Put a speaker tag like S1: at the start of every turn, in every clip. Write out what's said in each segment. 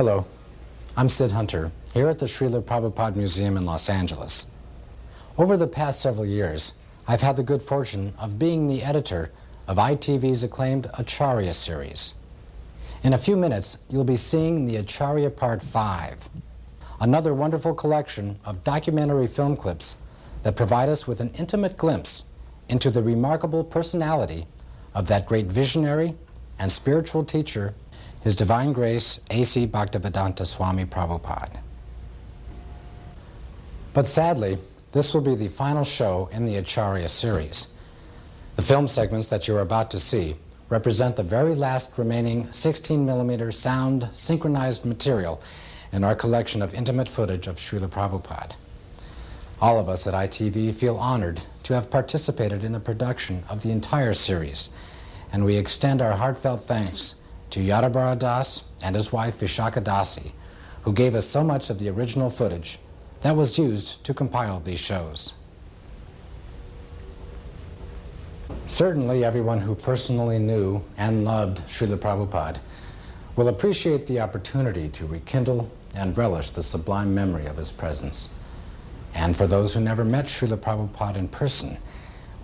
S1: Hello, I'm Sid Hunter, here at the Srila Prabhupada Museum in Los Angeles. Over the past several years, I've had the good fortune of being the editor of ITV's acclaimed Acharya series. In a few minutes, you'll be seeing the Acharya Part 5, another wonderful collection of documentary film clips that provide us with an intimate glimpse into the remarkable personality of that great visionary and spiritual teacher, His Divine Grace A.C. Bhaktivedanta Swami Prabhupada. But sadly, this will be the final show in the Acharya series. The film segments that you're about to see represent the very last remaining 16mm sound synchronized material in our collection of intimate footage of Srila Prabhupada. All of us at ITV feel honored to have participated in the production of the entire series, and we extend our heartfelt thanks to Yadabara Das and his wife Vishaka Dasi, who gave us so much of the original footage that was used to compile these shows. Certainly everyone who personally knew and loved Srila Prabhupada will appreciate the opportunity to rekindle and relish the sublime memory of his presence. And for those who never met Srila Prabhupada in person,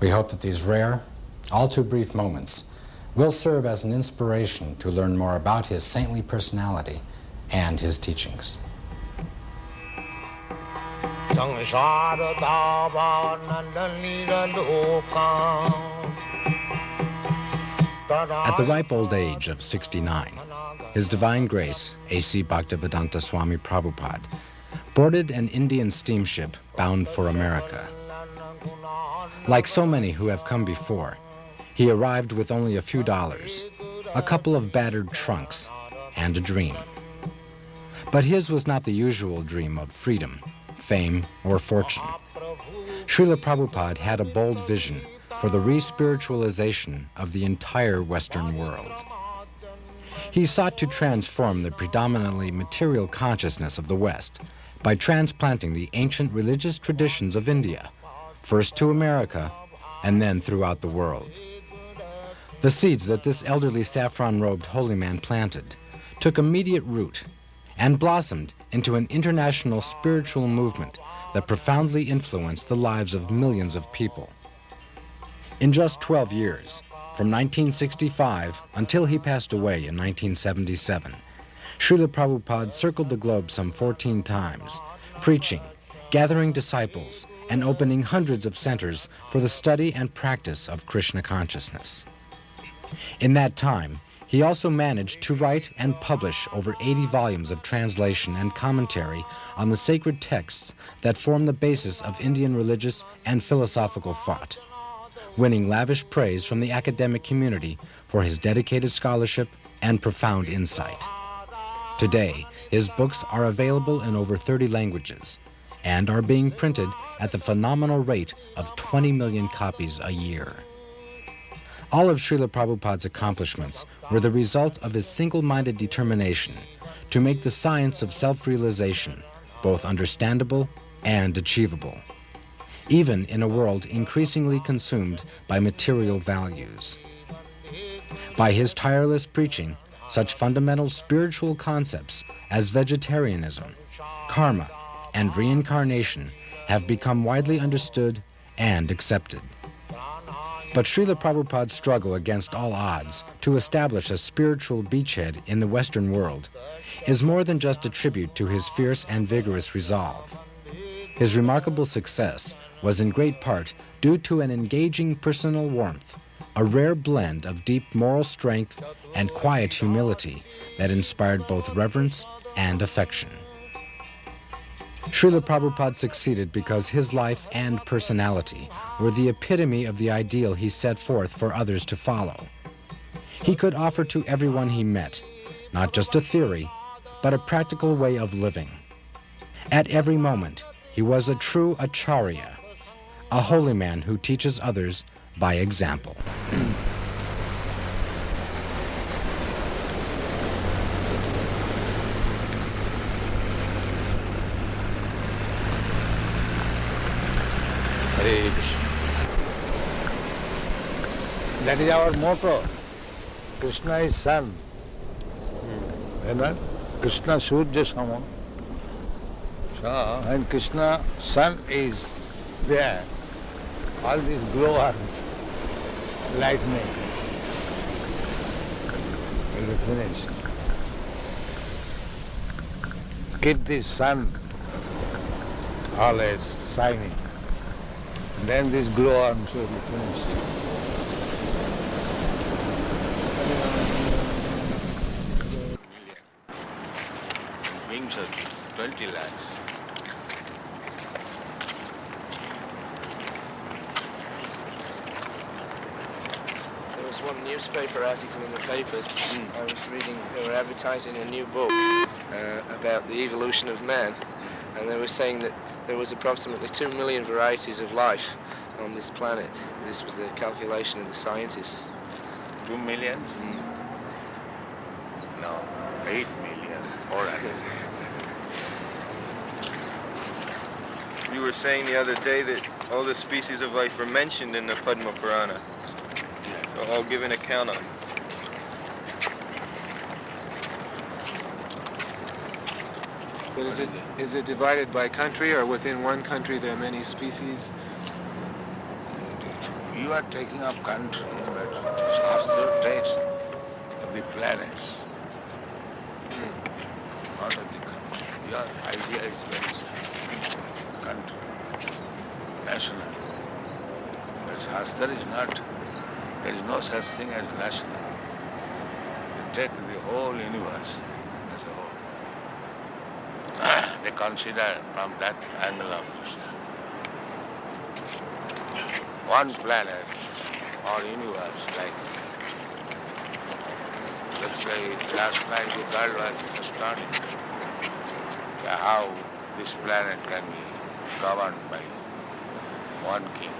S1: we hope that these rare, all too brief moments will serve as an inspiration to learn more about his saintly personality and his teachings. At the ripe old age of 69, His Divine Grace A.C. Bhaktivedanta Swami Prabhupada boarded an Indian steamship bound for America. Like so many who have come before, he arrived with only a few dollars, a couple of battered trunks, and a dream. But his was not the usual dream of freedom, fame, or fortune. Srila Prabhupada had a bold vision for the re-spiritualization of the entire Western world. He sought to transform the predominantly material consciousness of the West by transplanting the ancient religious traditions of India, first to America and then throughout the world. The seeds that this elderly saffron-robed holy man planted took immediate root and blossomed into an international spiritual movement that profoundly influenced the lives of millions of people. In just 12 years, from 1965 until he passed away in 1977, Srila Prabhupada circled the globe some 14 times, preaching, gathering disciples, and opening hundreds of centers for the study and practice of Krishna consciousness. In that time, he also managed to write and publish over 80 volumes of translation and commentary on the sacred texts that form the basis of Indian religious and philosophical thought, winning lavish praise from the academic community for his dedicated scholarship and profound insight. Today, his books are available in over 30 languages and are being printed at the phenomenal rate of 20 million copies a year. All of Srila Prabhupada's accomplishments were the result of his single-minded determination to make the science of self-realization both understandable and achievable, even in a world increasingly consumed by material values. By his tireless preaching, such fundamental spiritual concepts as vegetarianism, karma, and reincarnation have become widely understood and accepted. But Srila Prabhupada's struggle against all odds to establish a spiritual beachhead in the Western world is more than just a tribute to his fierce and vigorous resolve. His remarkable success was in great part due to an engaging personal warmth, a rare blend of deep moral strength and quiet humility that inspired both reverence and affection. Srila Prabhupada succeeded because his life and personality were the epitome of the ideal he set forth for others to follow. He could offer to everyone he met, not just a theory, but a practical way of living. At every moment, he was a true Acharya, a holy man who teaches others by example.
S2: Hare Krishna. That is our motto. Krishna is Son. You know? Krishna Surya Sama. So when Krishna sun is there, all these glowworms, lightning, will be finished. Keep the sun always shining. Then this glowworms will be finished.
S3: Wings are 20 lakhs.
S4: There was one newspaper article in the paper. I was reading, they were advertising a new book about the evolution of man, and they were saying that there was approximately 2 million varieties of life on this planet. This was the calculation of the scientists.
S3: 2 million? No, 8 million. Or
S5: You were saying the other day that all the species of life were mentioned in the Padma Purana. So all given account of.
S6: But is it divided by country, or within one country there are many species?
S2: You are taking up country, but Shastra takes of the planets, not of the country. Your idea is very simple. Country, national. But Shastra is not, there is no such thing as national. They take the whole universe as a whole. They consider from that angle of view. One planet or universe, like, let's say last night the girl was astonished how this planet can be governed by one king.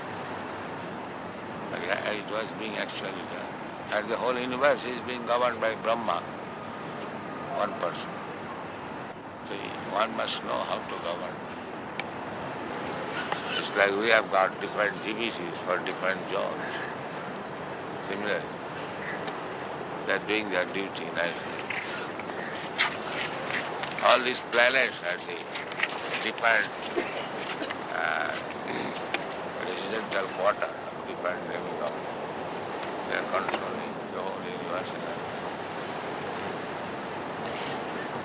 S2: But it was being actually done. And the whole universe is being governed by Brahma, one person. So one must know how to govern. It's like we have got different divisions for different jobs. Similarly, they're doing their duty nicely. All these planets are the different residential quarter, different living of. They're controlling the whole universe.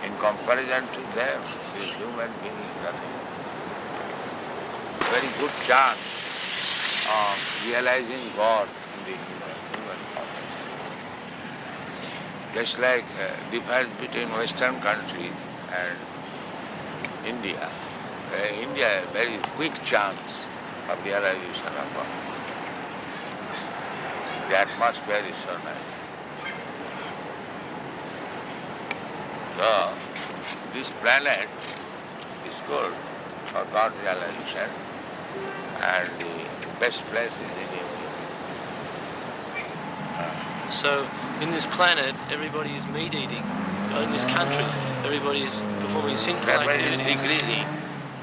S2: In comparison to them, this human being is nothing. Very good chance of realizing God in the human form. Just like difference between Western countries and India. India has a very quick chance of realization of God. The atmosphere is so nice. So, this planet is good for God realization, and the best place is in India.
S4: So in this planet, everybody is meat eating. In this country, everybody is performing sinful
S2: That way
S4: activities.
S2: is decreasing.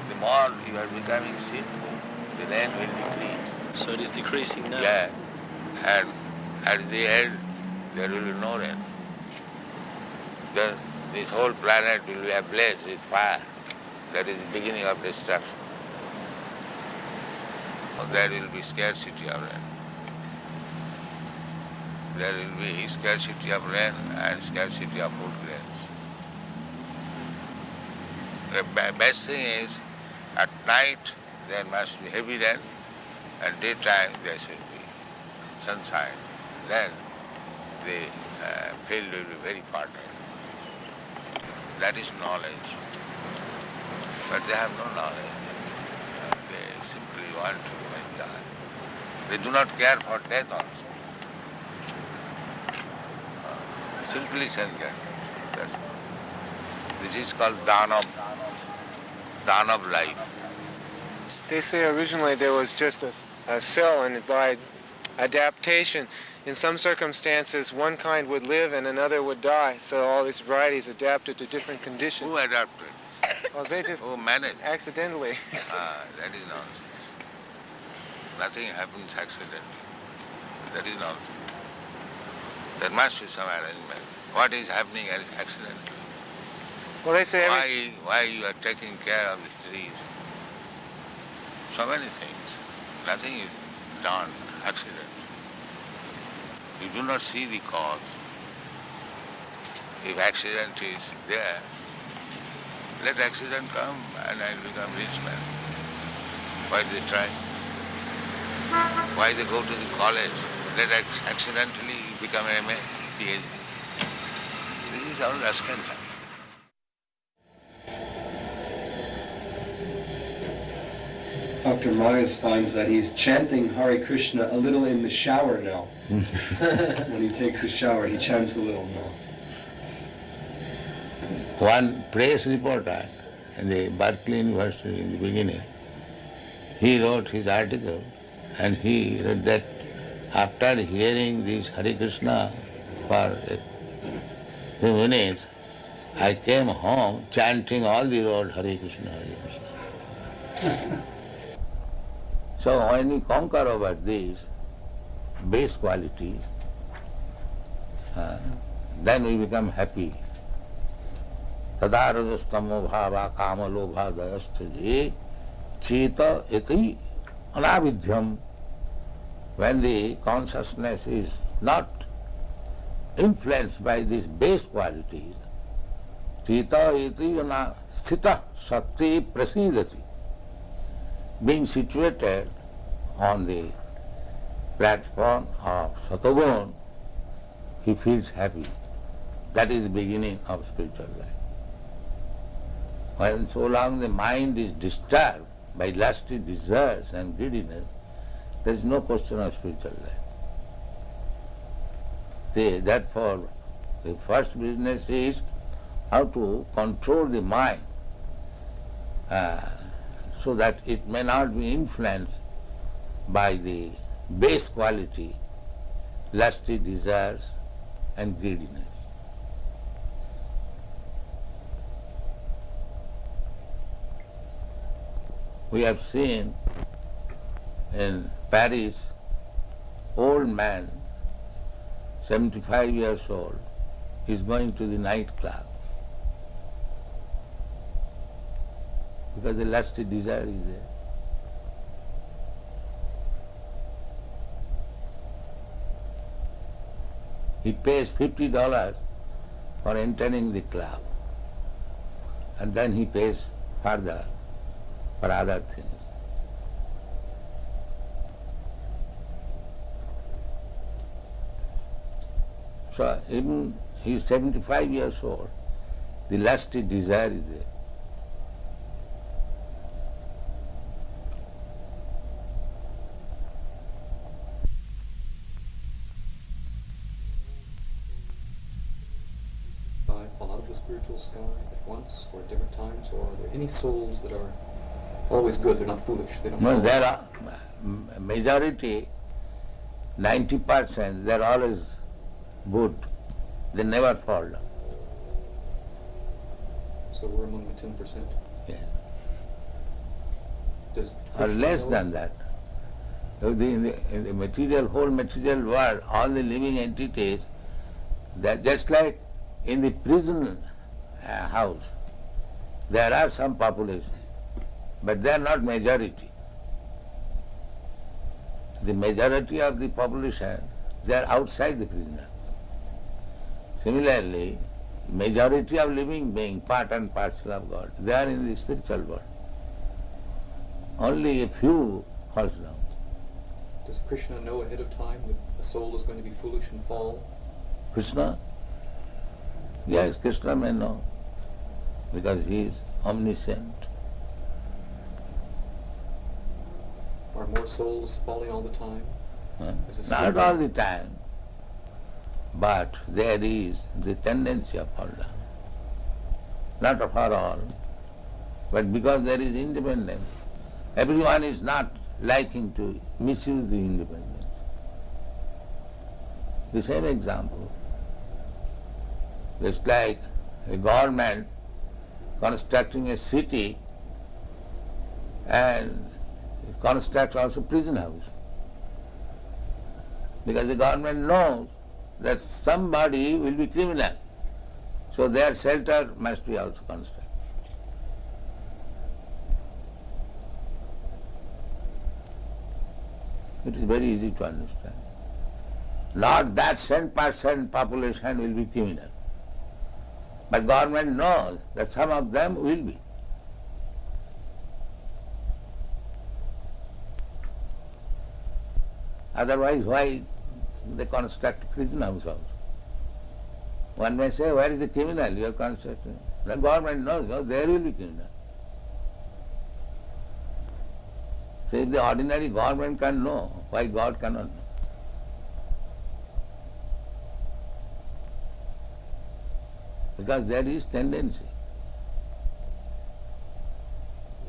S2: The more you are becoming sinful, the land will decrease.
S4: So it is decreasing now.
S2: Yeah. And at the end, there will be no rain. This whole planet will be ablaze with fire. That is the beginning of destruction. There will be scarcity of rain. There will be scarcity of rain and scarcity of food grains. The best thing is, at night there must be heavy rain, and daytime there should be sunshine. Then the field will be very fertile. That is knowledge. But they have no knowledge. They simply want to enjoy. They do not care for death also. Simply sense-getting. This is called dana of life.
S6: They say originally there was just a cell, and by adaptation, in some circumstances, one kind would live and another would die. So all these varieties adapted to different conditions.
S2: Who adapted?
S6: Well, they just
S2: Who managed?
S6: accidentally.
S2: That is nonsense. Nothing happens accidentally. That is nonsense. There must be some arrangement. What is happening is accidental.
S6: Well, they say every,
S2: Why you are taking care of the trees? So many things. Nothing is done, accident. You do not see the cause. If accident is there, let accident come and I become rich man. Why they try? Why they go to the college? Let accidentally become MA, PhD. This is all rascal.
S7: Dr. Myers finds that he's chanting Hare Krishna a little in the shower now. When he takes his shower, he chants a little now.
S2: One press reporter in the Berkeley University in the beginning, he wrote his article and he wrote that after hearing this Hare Krishna for a few minutes, I came home chanting all the road Hare Krishna, Hare Krishna. So when we conquer over these base qualities, then we become happy. Tada rajastamo bhava kama lobha dayastaje cheta iti anavidyam. When the consciousness is not influenced by these base qualities, cheta iti sthita sati prasidati. Being situated on the platform of Satogun, he feels happy. That is the beginning of spiritual life. When so long the mind is disturbed by lusty desires and greediness, there is no question of spiritual life. Therefore, the first business is how to control the mind so that it may not be influenced by the base quality, lusty desires and greediness. We have seen in Paris, old man, 75 years old, is going to the nightclub because the lusty desire is there. He pays $50 for entering the club, and then he pays further for other things. So even he is 75 years old, the lusty desire is there.
S8: Fall out of the spiritual sky at once or at different times, or are there any souls that are always good, they're not foolish, they don't
S2: No,
S8: fall
S2: there
S8: out?
S2: are majority, 90%, they are always good. They never fall down.
S8: So we're among the 10%.
S2: Yeah.
S8: Does
S2: Or
S8: Krishna
S2: less
S8: know-
S2: than that. In the material, whole material world, all the living entities, they're just like in the prison house, there are some population, but they are not majority. The majority of the population, they are outside the prison house. Similarly, majority of living beings, part and parcel of God, they are in the spiritual world. Only a few falls down.
S8: Does Krishna know ahead of time that a soul is going to be foolish and fall?
S2: Krishna? Yes, Krishna may know, because he is omniscient.
S8: Are more souls falling all the time? As a
S2: Not
S8: student?
S2: all the time, but there is the tendency of fall down. Not for all, but because there is independence. Everyone is not liking to misuse the independence. The same example. It's like a government constructing a city and constructs also prison house. Because the government knows that somebody will be criminal. So their shelter must be also constructed. It is very easy to understand. Not that 10% population will be criminal. But government knows that some of them will be. Otherwise, why they construct prison house also? One may say, where is the criminal you are constructing? The government knows, no, there will be criminal. So if the ordinary government can know, why God cannot know? Because there is tendency.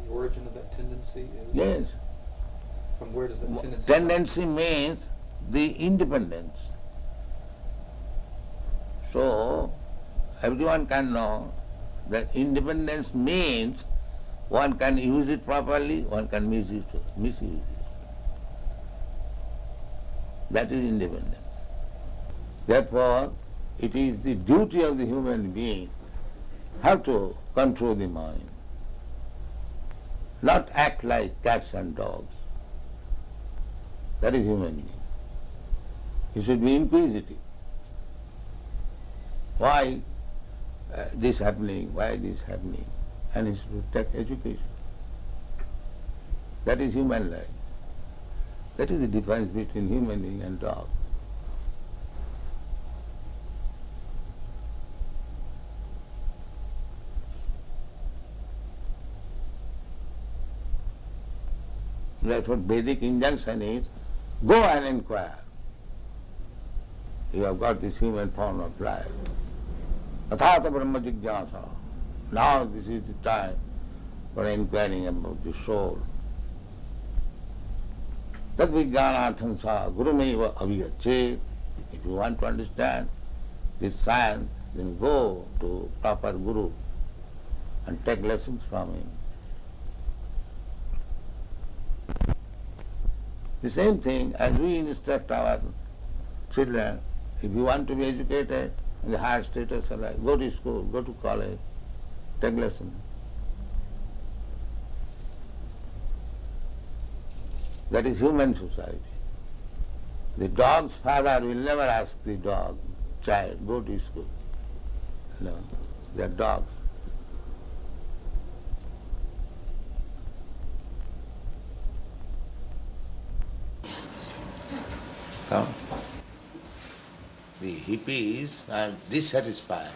S8: The origin of that tendency is?
S2: Yes.
S8: From where does that tendency
S2: Tendency means the independence. So, everyone can know that independence means one can use it properly, one can misuse it. That is independence. Therefore, it is the duty of the human being how to control the mind, not act like cats and dogs. That is human being. He should be inquisitive. Why this happening? Why this happening? And he should take education. That is human life. That is the difference between human being and dog. That's what Vedic injunction is. Go and inquire. You have got this human form of life. Athata brahma jigyasa. Now this is the time for inquiring about the soul. Tad vijnanartham sa gurumeva avigachet. If you want to understand this science, then go to proper guru and take lessons from him. The same thing as we instruct our children, if you want to be educated in the higher status of life, go to school, go to college, take lessons. That is human society. The dog's father will never ask the dog, child, go to school. No, they are dogs. Come. The hippies are dissatisfied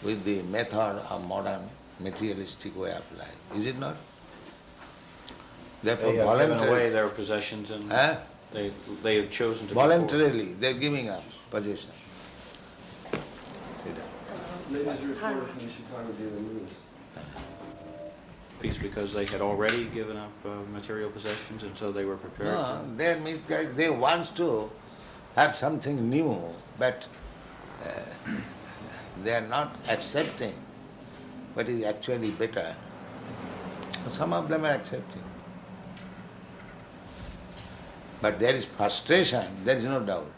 S2: with the method of modern materialistic way of life. Is it not? Therefore,
S9: They have given
S2: voluntarily,
S9: away their possessions and they have chosen to be
S2: voluntarily they're giving up possession. Sit down.
S7: Ladies reporter from the Chicago Daily News.
S9: peace because they had already given up material possessions and so they were prepared.
S2: No, they are misguided. They want to have something new, but they are not accepting what is actually better. Some of them are accepting. But there is frustration, there is no doubt.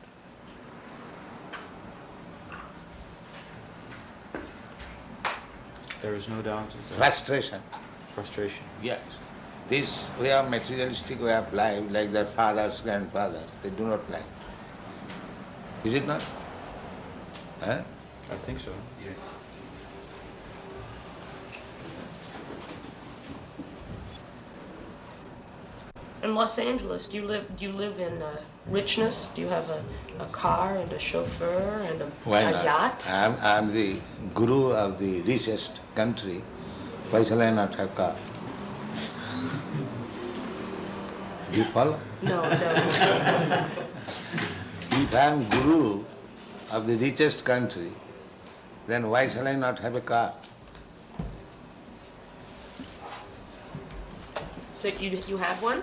S9: There is no doubt.
S2: Frustration.
S9: Frustration.
S2: Yes. This way of materialistic way of life, like their fathers, grandfathers, they do not like. Is it not? Huh?
S9: I think so.
S7: Yes.
S10: In Los Angeles, do you live in richness? Do you have a car and a chauffeur and a yacht?
S2: I'm the guru of the richest country. Why shall I not have car? Do you follow?
S10: No, no.
S2: If I am guru of the richest country, then why shall I not have a car?
S10: So you have one?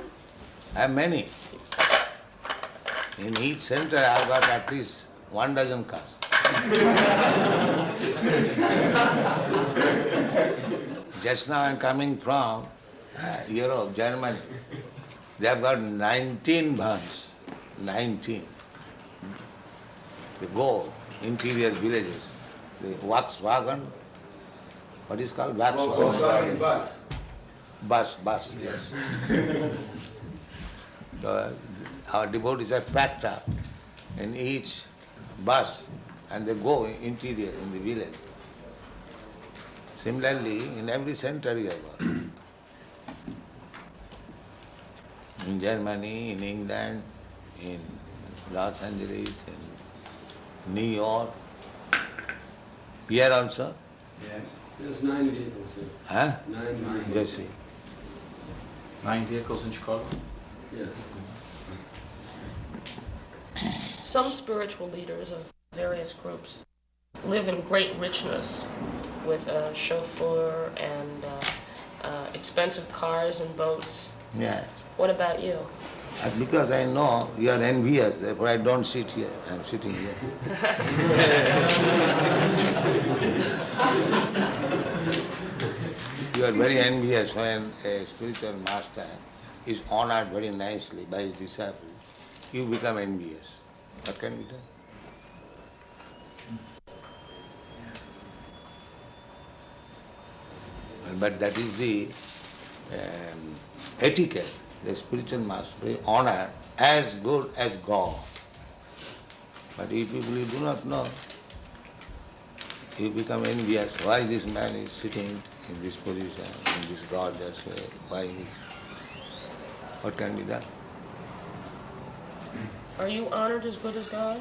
S2: I have many. In each center I have got at least 1 dozen cars. Just now I am coming from Europe, Germany. They have got 19 vans, 19. They go interior villages. the Volkswagen, what is called Volkswagen?
S5: bus.
S2: Bus, yes. So, our devotees are packed up in each bus and they go interior in the village. Similarly, in every center you have. In Germany, in England, in Los Angeles, in New York, here also.
S7: Yes. There's 9 vehicles here.
S2: Huh?
S7: 9 vehicles.
S2: Just see.
S9: 9 vehicles in Chicago?
S7: Yes.
S10: Some spiritual leaders of various groups live in great richness with a chauffeur and expensive cars and boats.
S2: Yeah.
S10: What about you?
S2: Because I know you are envious, therefore I don't sit here. I'm sitting here. You are very envious when a spiritual master is honored very nicely by his disciples. You become envious. What can be done? But that is the etiquette. The spiritual master is honored as good as God. But if people do not know, you become envious. Why this man is sitting in this position, in this gorgeous way? Why? What can be done?
S10: Are you honored as good as God?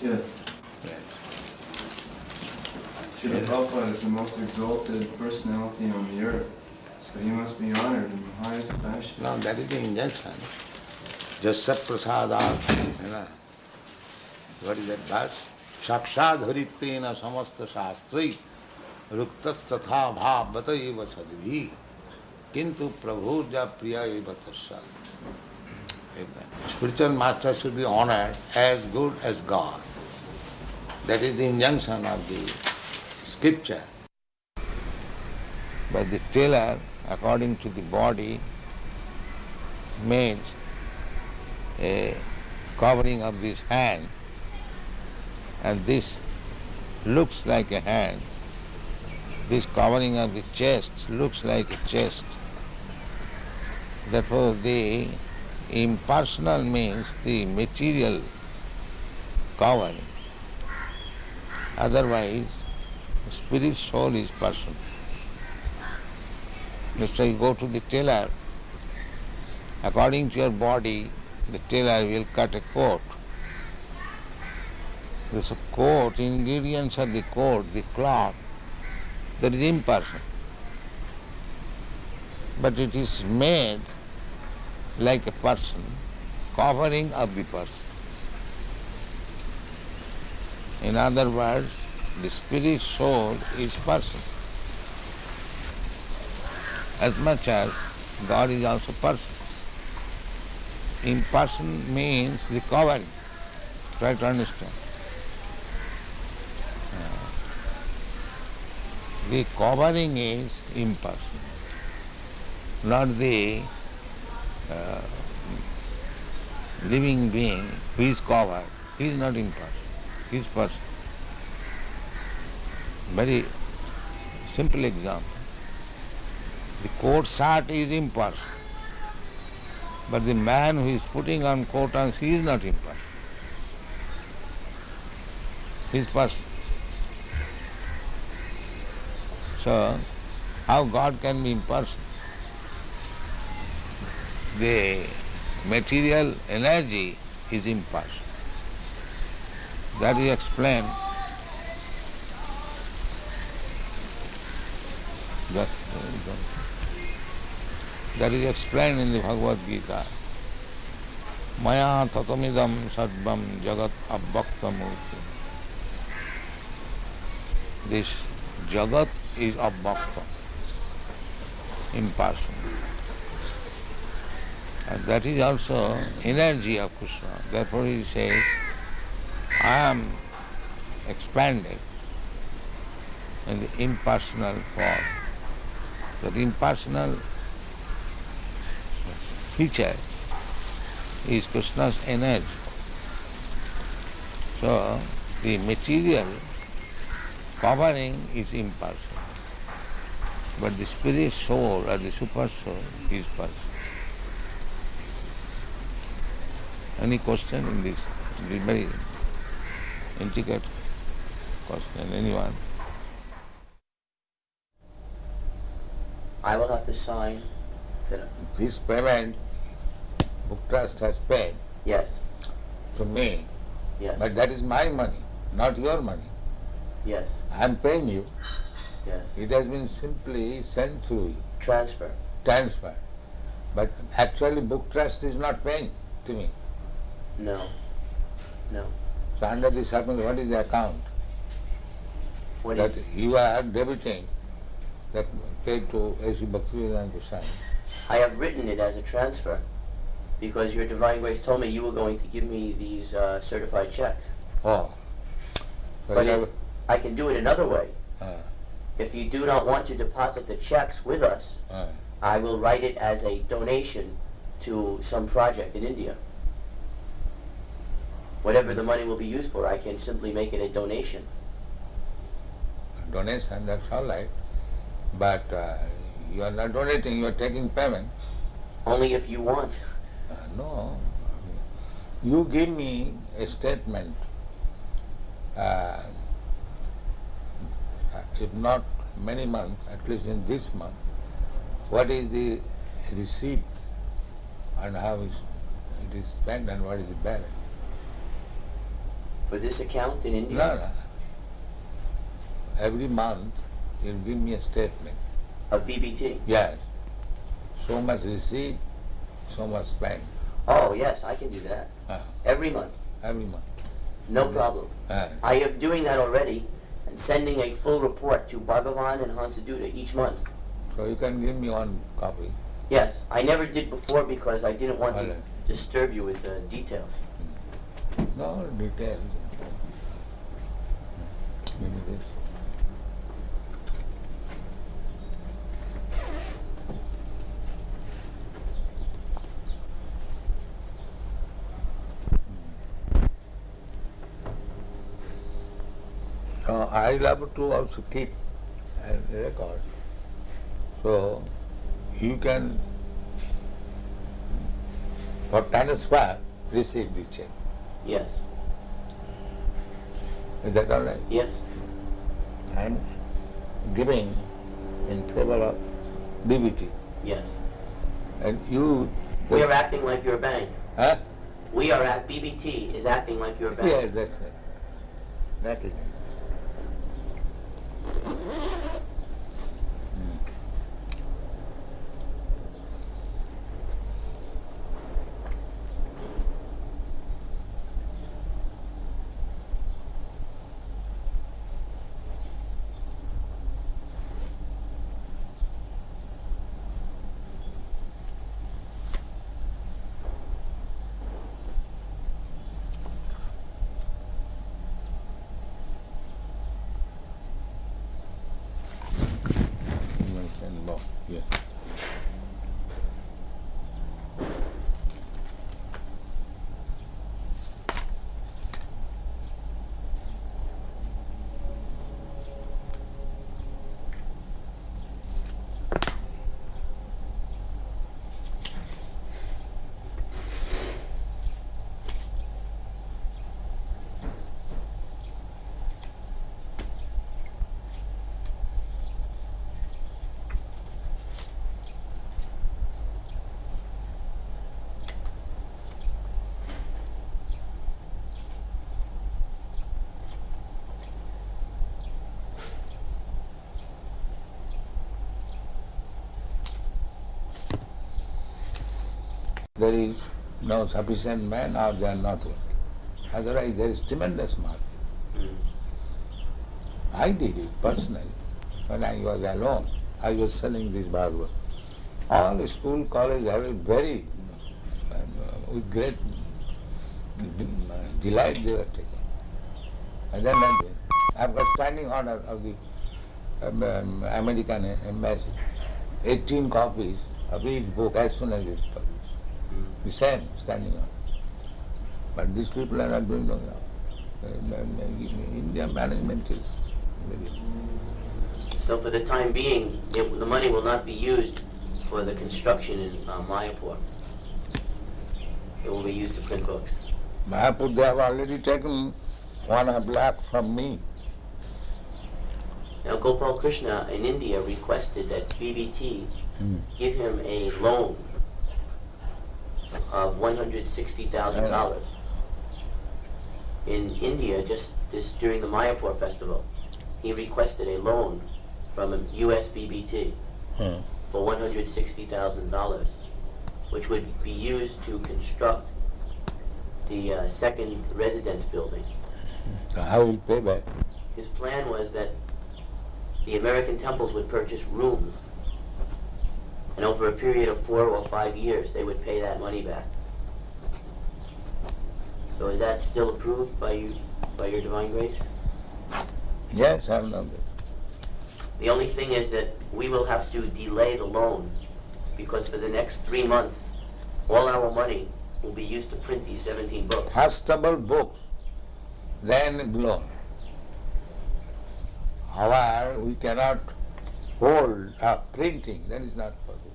S5: Yes.
S2: Yes.
S5: Srila Prabhupada is the most exalted personality on the earth, so he must be honored in the highest fashion.
S2: No, that is the injunction. Jasya prasadat. What is that verse? Sakshad haritrena samasta shastri ruktas tatha bhavata eva sadvi kintu prabhurja priya eva tasya. Spiritual master should be honored as good as God. That is the injunction of the scripture. But the tailor, according to the body, made a covering of this hand, and this looks like a hand. This covering of the chest looks like a chest. Therefore, the impersonal means the material covering. Otherwise, spirit soul is person. Let's say you go to the tailor, according to your body, the tailor will cut a coat. This coat, ingredients of the coat, the cloth, that is impersonal. But it is made like a person, covering of the person. In other words, the spirit soul is person. As much as God is also person. Imperson means the covering. Try to understand. The covering is impersonal, not the living being who is covered. He is not impersonal, he is person. Very simple example. The coat shirt is impersonal, but the man who is putting on coat and he is not impersonal. He is person. So, how God can be impersonal? The material energy is impersonal. That is explained. That is explained in the Bhagavad Gita. Maya tatamidam sadvam jagat abbaktamurti. This jagat is abbakta, impersonal. And that is also energy of Krishna. Therefore he says, I am expanded in the impersonal form. That impersonal feature is Krishna's energy. So the material covering is impersonal. But the spirit soul or the super soul is personal. Any question in this? The very intricate question, anyone?
S11: I will have to sign.
S2: This payment, Book Trust has paid
S11: Yes,
S2: to me,
S11: yes,
S2: but that is my money, not your money.
S11: yes,
S2: I am paying you.
S11: yes.
S2: It has been simply sent through you,
S11: Transfer.
S2: transfer. But actually Book Trust is not paying to me.
S11: No, no.
S2: So under this circumstance, what is the account?
S11: What
S2: That
S11: is?
S2: you are debiting that paid to A.C. Bhaktivedanta Swami.
S11: I have written it as a transfer because Your Divine Grace told me you were going to give me these certified checks.
S2: Oh. So
S11: But
S2: you
S11: if
S2: have-
S11: I can do it another way.
S2: uh,
S11: If you do not want to deposit the checks with us,
S2: uh,
S11: I will write it as a donation to some project in India. Whatever the money will be used for, I can simply make it a donation.
S2: donation, that's all right. But you are not donating, you are taking payment.
S11: Only if you want.
S2: No. You give me a statement, if not many months, at least in this month, what is the receipt and how it is spent and what is the balance.
S11: For this account in India?
S2: No, no. Every month you give me a statement.
S11: Of BBT?
S2: Yes. So much receipt, so much spent.
S11: Oh, yes, I can do that. Every month.
S2: Every month.
S11: No problem. I am doing that already and sending a full report to Bhagavan and Hansaduta each month.
S2: So you can give me one copy.
S11: Yes, I never did before because I didn't want to
S2: Alright.
S11: disturb you with details.
S2: No details. Give me this. I love to also keep and record. So you can, for transfer, receive the check.
S11: Yes,
S2: Is that all right?
S11: yes.
S2: I am giving in favor of DBT.
S11: Yes.
S2: And you...
S11: We are acting like your bank.
S2: Huh?
S11: We are at BBT is acting like your bank.
S2: Yes, that's it. That is it. Yeah. There is no sufficient man or they are not working. Otherwise there is tremendous market. I did it personally. When I was alone, I was selling this Bhagavad. All the school, college have it very, with great delight they were taking. And then I've got standing order of the American embassy, 18 copies of each book as soon as it's published. The same standing order. But these people are not doing no now. India management is
S11: So for the time being, the money will not be used for the construction in Mayapur. It will be used to print books.
S2: Mayapur, they have already taken 1.5 lakh from me.
S11: Now Gopal Krishna in India requested that BBT give him a loan of $160,000. In India, just this during the Mayapur festival, he requested a loan from a US BBT for $160,000, which would be used to construct the second residence building.
S2: So how will pay back?
S11: His plan was that the American temples would purchase rooms, and over a period of 4 or 5 years, they would pay that money back. So is that still approved by you, by your Divine Grace?
S2: Yes, I know that.
S11: The only thing is that we will have to delay the loan, because for the next 3 months, all our money will be used to print these 17 books.
S2: Hastable books, then loan. However, we cannot hold up printing, that is not possible.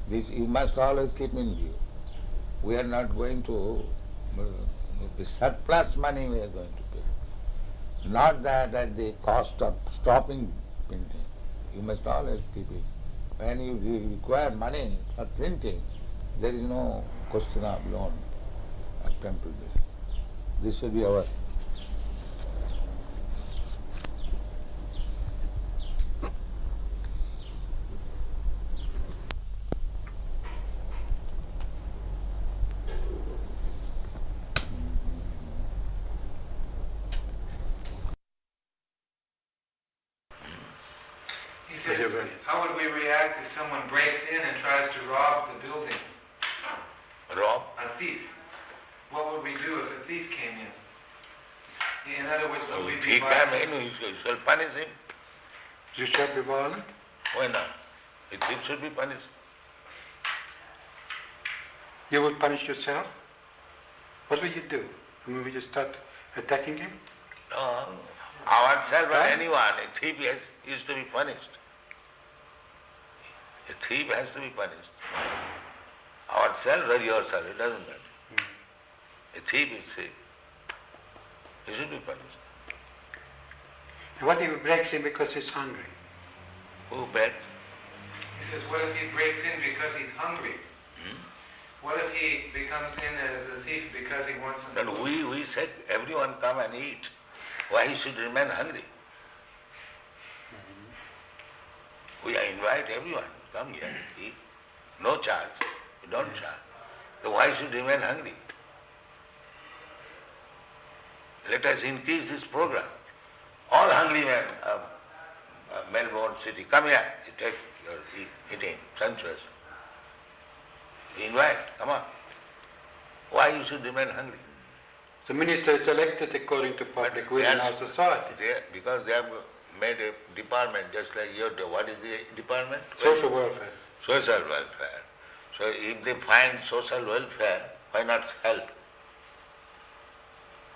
S2: This you must always keep in view. We are not going to, the surplus money we are going to pay. Not that at the cost of stopping printing. You must always keep it. When you require money for printing, there is no question of loan at temple building. This should be our.
S12: He says, how would we react if someone breaks in and tries to rob the building?
S2: Rob?
S12: A thief. What would we do if a thief came in? In other words, would we be
S2: Thief
S12: violent?
S2: came in, we shall punish him.
S12: You shall be violent?
S2: Why not? A thief should be punished.
S12: You would punish yourself? What would you do? I mean, would you start attacking him?
S2: No, ourselves or
S12: Right?
S2: anyone, a thief is to be punished. A thief has to be punished. Ourselves or yourself, it doesn't matter. A thief is thief. He should be punished.
S12: And what if he breaks in because he's hungry?
S2: Who begs?
S12: He says, what if he breaks in because he's hungry? What if he becomes in as a thief because he wants some
S2: Then
S12: food?
S2: we said everyone come and eat. Why he should remain hungry? We invite everyone, come here, eat. No charge. We don't charge. So why should remain hungry? Let us increase this program. All hungry men of Melbourne city, come here, you take your eating, sumptuous. We invite, come on. Why you should remain hungry?
S12: The minister is elected according to public will in our society.
S2: Because they have made a department just like your, what is the department?
S12: Social welfare.
S2: Social welfare. So if they find social welfare, why not help?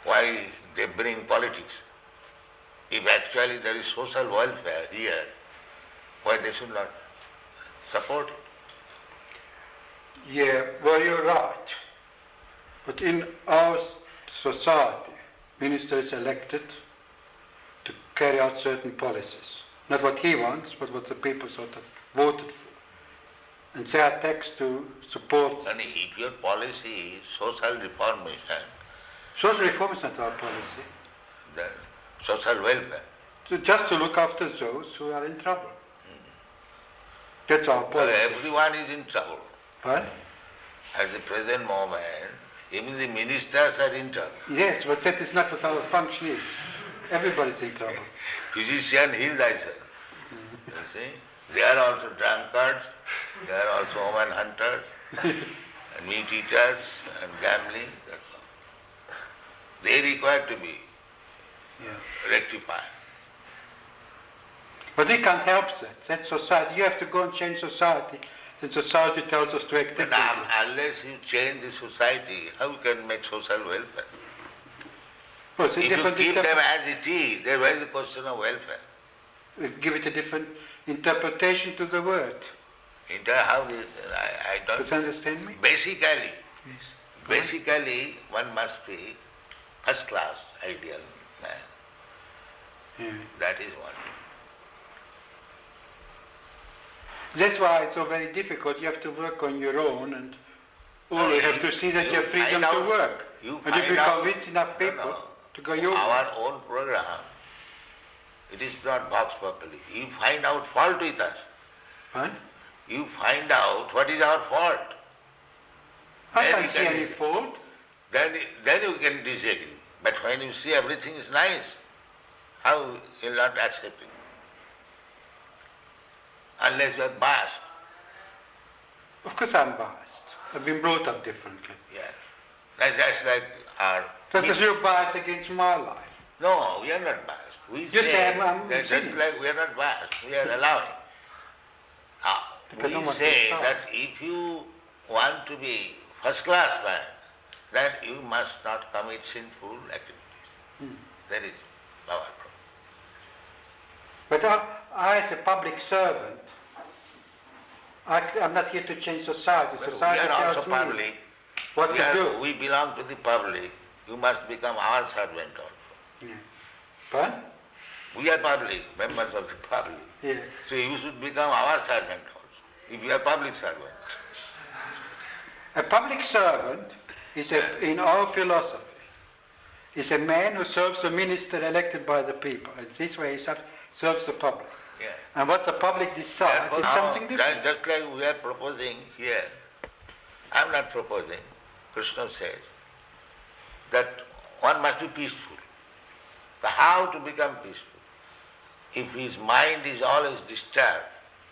S2: Why they bring politics? If actually there is social welfare here, why they should not support it?
S12: Yeah, well, you're right. But in our society, minister is elected to carry out certain policies. Not what he wants, but what the people sort of voted for. And they are taxed to support.
S2: And if your policy is social reformation,
S12: Social reform is not our policy.
S2: then social welfare,
S12: Just to look after those who are in trouble. That's our
S2: well,
S12: policy.
S2: everyone is in trouble.
S12: Right?
S2: At the present moment, even the ministers are in trouble.
S12: Yes, but that is not what our function is. Everybody's in trouble.
S2: Physician, heal thyself. You see? They are also drunkards, they are also woman hunters, and meat eaters, and gambling, that's all. They require to be rectified.
S12: But we can't help that. That's society. You have to go and change society. Then society tells us to act
S2: But
S12: differently.
S2: unless you change the society, how you can make social welfare?
S12: Oh, it's a
S2: If you
S12: different
S2: keep them as it is, then where is the question of welfare?
S12: give it a different interpretation to the word.
S2: How this, I don't...
S12: Does you understand me?
S2: Basically,
S12: Yes.
S2: basically one must be first class ideal man.
S12: Yeah.
S2: That is one.
S12: That's why it's so very difficult. You have to work on your own and always have to see that you have freedom to work. And if you convince enough people to go your way.
S2: Our own program, it is not vox populi. You find out fault with us.
S12: What?
S2: You find out what is our fault.
S12: I can't see any fault.
S2: Then you can disagree. But when you see everything is nice, how you will not accept it? Unless you are biased.
S12: Of course I'm biased. I've been brought up differently.
S2: Yes. That's like our...
S12: That is your bias against my life.
S2: No, we are not biased. We
S12: You say I'm
S2: that just
S12: sinning.
S2: like we are not biased, we are allowing.
S12: Because no
S2: We
S12: one
S2: say
S12: can
S2: that if you want to be first class man, then you must not commit sinful activities. That is our problem.
S12: But I as a public servant, I'm not here to change society.
S2: Well,
S12: Society
S2: we are also
S12: tells me
S2: public.
S12: what to do.
S2: We belong to the public. You must become our servant also.
S12: Yeah. But?
S2: We are public, members of the public.
S12: Yeah.
S2: So you should become our servant also, if you are public servant.
S12: A public servant is, in our philosophy, is a man who serves a minister elected by the people. And this way he serves the public.
S2: Yeah.
S12: And what the public decides is something different.
S2: Just like we are proposing here, I am not proposing. Krishna says that one must be peaceful. But how to become peaceful? If his mind is always disturbed,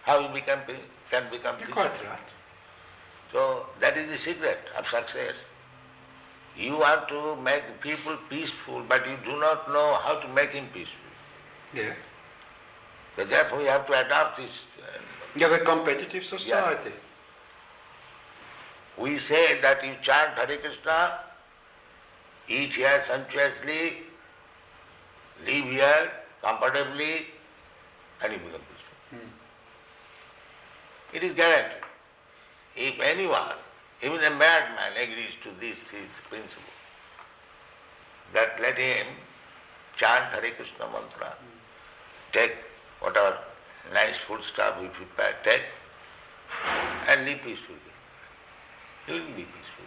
S2: how he can become
S12: You're
S2: peaceful?
S12: quite right.
S2: So that is the secret of success. You want to make people peaceful, but you do not know how to make him peaceful.
S12: Yeah.
S2: So therefore you have to adopt this.
S12: You have a competitive society.
S2: We say that you chant Hare Krishna, eat here sumptuously, live here comfortably, and you become peaceful. It is guaranteed. If anyone, even a madman, agrees to this principle, that let him chant Hare Krishna mantra, take whatever nice food stuff we prepare, take, and live peacefully. He will be peaceful.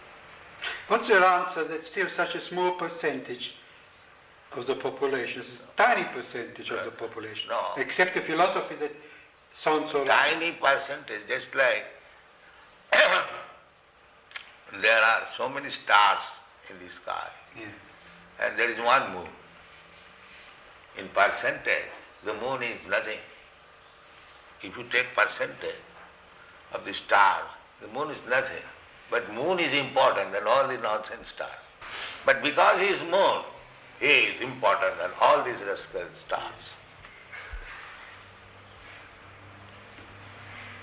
S12: What's your answer that still such a small percentage of the population, tiny percentage of the population,
S2: No.
S12: accept a philosophy that sounds so
S2: Tiny percentage, just like there are so many stars in the sky, and there is one moon. In percentage, the moon is nothing. If you take percentage of the stars, the moon is nothing. But moon is important than all the nonsense stars. But because he is moon, he is important than all these rascal stars.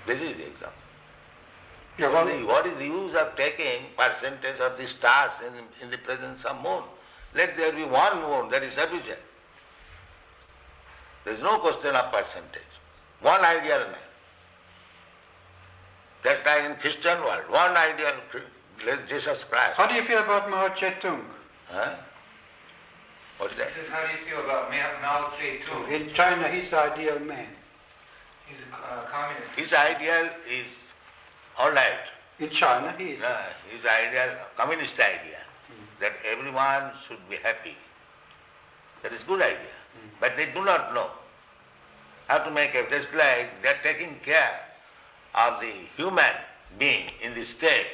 S2: This is the example.
S12: Yeah, well,
S2: What is the use of taking percentage of the stars in the presence of moon? Let there be one moon, that is sufficient. There is no question of percentage. One ideal man. Just like in Christian world, one ideal Jesus Christ.
S12: how do you feel about Mao Zedong?
S2: Huh? What is that?
S6: He says, how do you feel about Mao Zedong?
S12: In China, he's the ideal man.
S6: He's a communist.
S2: His ideal is all right.
S12: In China, he is.
S2: His ideal, communist idea, that everyone should be happy. That is good idea. But they do not know how to make it. Just like they are taking care of the human being in the state,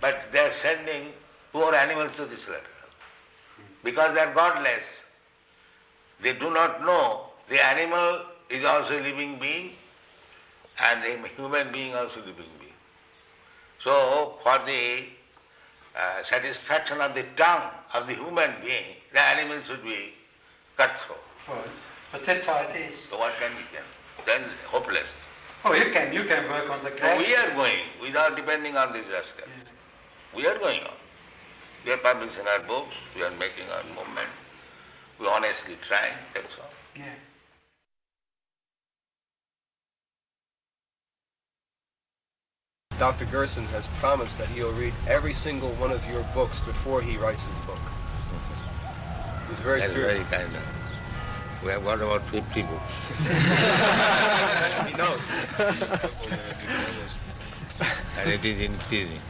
S2: but they are sending poor animals to the slaughter. Because they are godless. They do not know the animal is also a living being and the human being also a living being. So for the satisfaction of the tongue of the human being, the animal should be cut through.
S12: But that's how it is.
S2: So what can we do? Then hopeless.
S12: Oh, you can work on the
S2: So
S12: grass.
S2: we are going without depending on these rascals. We are going on. We are publishing our books, we are making our movement. We honestly try, that's all.
S12: Yeah.
S7: Dr. Gerson has promised that he'll read every single one of your books before he writes his book. He's very
S2: That's
S7: serious.
S2: very kind of. We have got about 50 books.
S7: He knows.
S2: And it is increasing.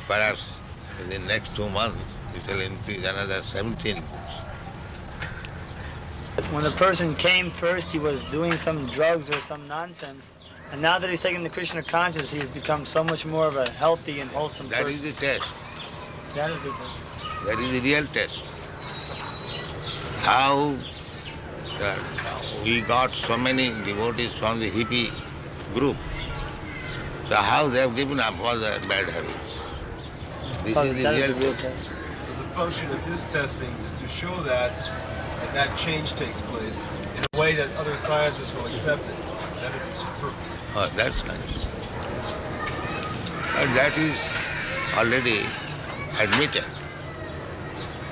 S2: Perhaps in the next 2 months, it will increase another 17 books.
S13: When the person came first, he was doing some drugs or some nonsense. And now that he's taken the Krishna consciousness, he has become so much more of a healthy and wholesome
S2: That
S13: person.
S2: is the test.
S13: That is the test.
S2: That is the real test. How we got so many devotees from the hippie group. So how they have given up all their bad habits. This is the real test.
S14: So the function of his testing is to show that that change takes place in a way that other scientists will accept it. That is his purpose.
S2: Oh, that's nice. And that is already admitted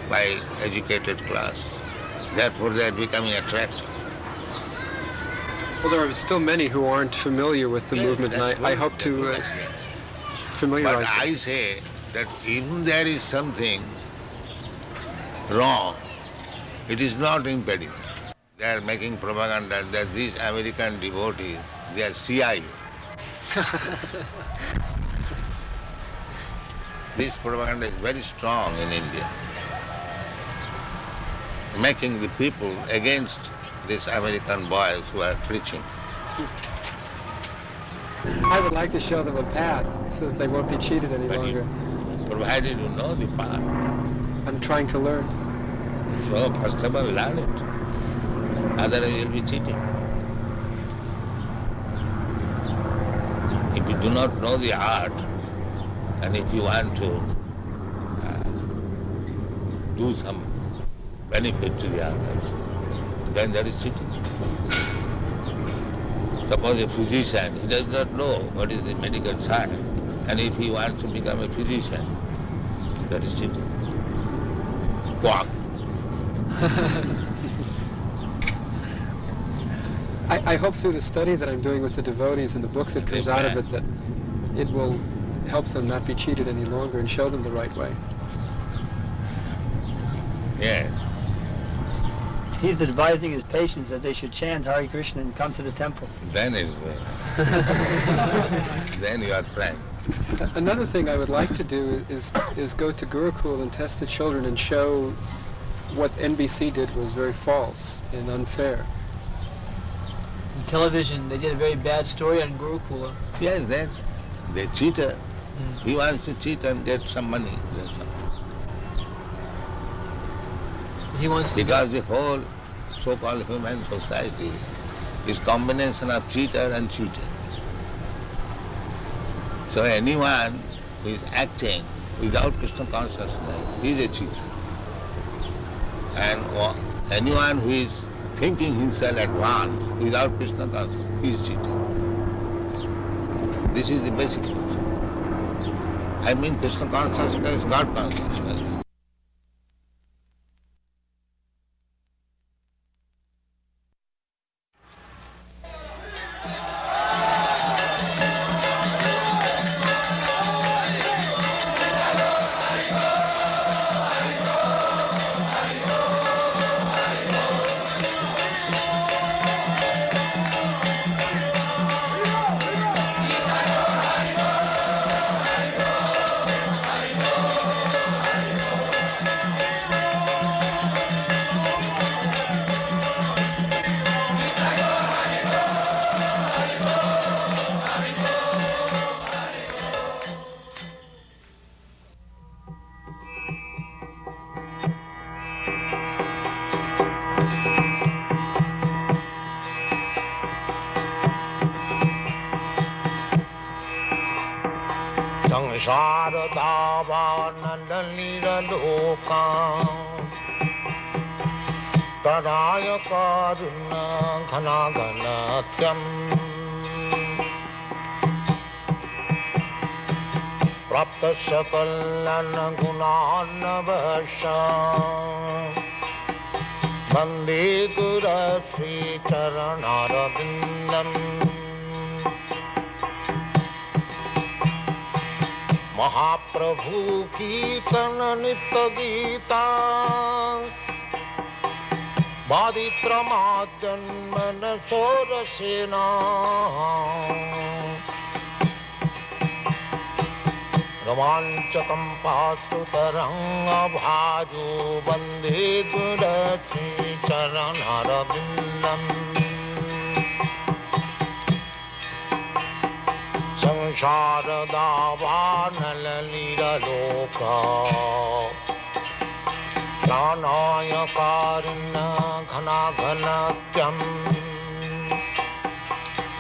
S2: by educated class. Therefore, they are becoming attractive.
S7: Well, there are still many who aren't familiar with the movement, and I hope to familiarize
S2: But
S7: them.
S2: I say that even there is something wrong, it is not impediment. They are making propaganda that these American devotees, they are CIA. This propaganda is very strong in India, making the people against these American boys who are preaching.
S7: I would like to show them a path so that they won't be cheated any longer.
S2: Provided you know the path.
S7: I'm trying to learn.
S2: So first of all, learn it. Otherwise you'll be cheating. If you do not know the art, and if you want to do some benefit to the others, then that is cheating. Suppose a physician, he does not know what is the medical science, and if he wants to become a physician, that is cheating. Quack.
S7: I hope through the study that I'm doing with the devotees and the books that comes out of it that it will help them not be cheated any longer and show them the right way.
S2: Yes.
S13: He's advising his patients that they should chant Hare Krishna and come to the temple.
S2: Then is then you are frank.
S7: Another thing I would like to do is go to Gurukul and test the children and show what NBC did was very false and unfair.
S15: The television, they did a very bad story on Gurukula.
S2: Yes, then they cheated. He wants to cheat and get some money. That's all.
S15: He wants to
S2: because the whole so-called human society is combination of cheater and cheated. So anyone who is acting without Krishna consciousness is a cheater. And anyone who is thinking himself advanced without Krishna consciousness, he is cheating. This is the basic principle. I mean Krishna consciousness, God consciousness. Taraya karuna ghana ghanatyam praptasya kalana gunana vasha वन्दे गुरश्री चरणारविन्दम् महाप्रभु कीर्तन नित्य गीता बादित्रमाद्यन्मन सोरसेना रोमाञ्चकं पाशुतरङ्गभाजो वन्दे गुरश्री चरणारविन्दम् संसारदावानललीललोका प्राणायकारिण्य घनाघनत्यम्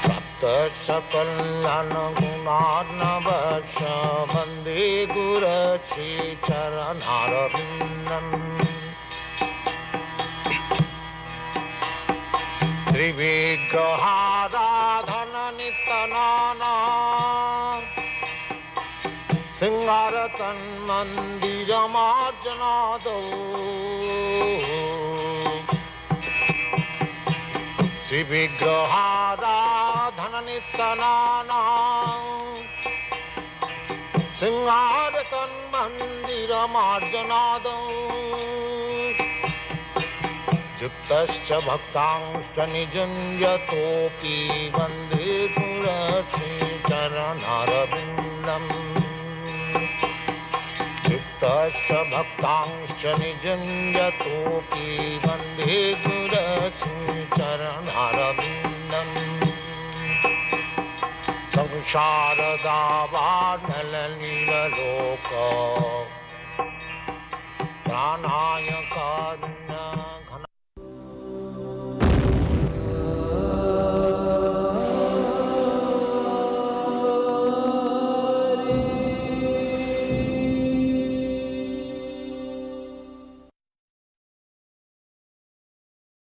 S2: सप्तशकल्याणगुणार्णवश वन्दे गुरश्री चरणारविन्दम् श्रीविग्रहाराधननितनाना सिंहारतन्मन्दिरमार्जनादौ श्रीविग्रहाराधननितनाना सिंहारतन्मन्दिरमार्जनादौ युक्तश्च भक्तांश्च निजुञ्जतोऽपि वन्दे गुरश्री चरणारविन्दम् युक्तश्च भक्तांश्च निजुञ्जतोऽपि वन्दे गुरश्री चरणारविन्दम् संसारदावानललीललोक प्राणायकारिण्य